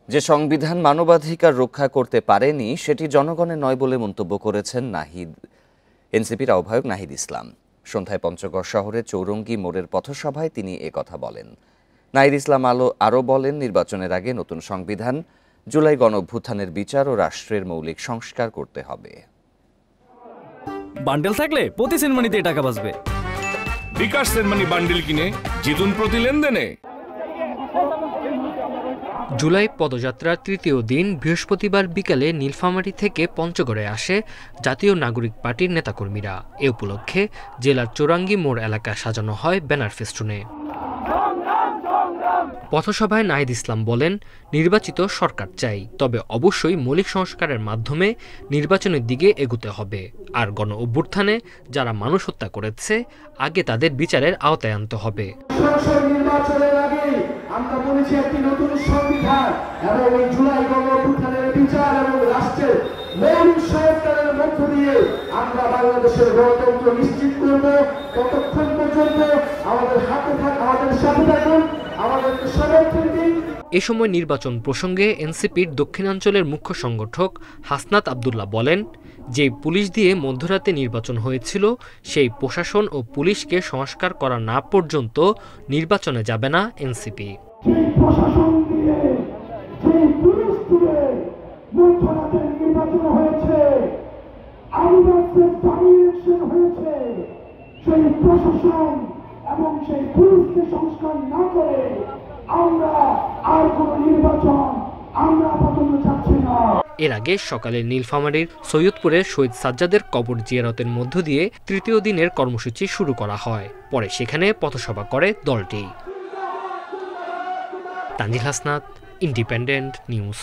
যে সংবিধান মানবাধিকার রক্ষা করতে পারেনি সেটি জনগণের নয় বলে মন্তব্য করেছেন এনসিপির আহ্বায়ক নাহিদ ইসলাম। সন্ধ্যায় পঞ্চগড় শহরের চৌরঙ্গি মোড়ের পথসভায় তিনি একথা বলেন। নাহিদ ইসলাম আরও বলেন, নির্বাচনের আগে নতুন সংবিধান, জুলাই গণঅভ্যুত্থানের বিচার ও রাষ্ট্রের মৌলিক সংস্কার করতে হবে। বান্ডেল থাকলে প্রতি সেনমানিতে টাকা বাঁচবে। বিকাশ সেনমানি বান্ডেল কিনে জিতুন প্রতি লেনদেনে। জুলাই পদযাত্রার তৃতীয় দিন বৃহস্পতিবার বিকেলে নীলফামারী থেকে পঞ্চগড়ে আসে জাতীয় নাগরিক পার্টির নেতাকর্মীরা। এ উপলক্ষে জেলার চৌরাঙ্গি মোড় এলাকা সাজানো হয় ব্যানার ফেস্টুনে। পথসভায় নাহিদ ইসলাম বলেন, নির্বাচিত সরকার চাই, তবে অবশ্যই মৌলিক সংস্কারের মাধ্যমে নির্বাচনের দিকে এগুতে হবে। আর গণ অভ্যুত্থানে যারা মানুষ হত্যা করেছে আগে তাদের বিচারের আওতায় আনতে হবে। আমরা বলেছি একটি নতুন সংবিধান এবং এই জুলাই গণঅভ্যুত্থানের বিচার এবং রাষ্ট্রের মৌলিক সংস্কারের মধ্য দিয়ে আমরা বাংলাদেশের গণতন্ত্র নিশ্চিত করব। ততক্ষণ পর্যন্ত আমাদের হাতে আমাদের সাথে থাকুন, আমাদেরকে সমর্থন দিন। এ সময় নির্বাচন প্রসঙ্গে এনসিপির দক্ষিণাঞ্চলের মুখ্য সংগঠক হাসনাত আব্দুল্লাহ বলেন, যে পুলিশ দিয়ে মধ্যরাতে নির্বাচন হয়েছিল সেই প্রশাসন ও পুলিশকে সংস্কার করা না পর্যন্ত নির্বাচনে যাবে না এনসিপি। এবং সেই পুলিশকে সংস্কার না করে আমরা আর কোন নির্বাচন আমরা আপাতত চাচ্ছি না। এর আগে সকালে নীলফামারীর সৈয়দপুরের শহীদ সাজ্জাদের কবর জিয়ারতের মধ্য দিয়ে তৃতীয় দিনের কর্মসূচি শুরু করা হয়। পরে সেখানে পথসভা করে দলটি। Tanzil Hasnat, independent news.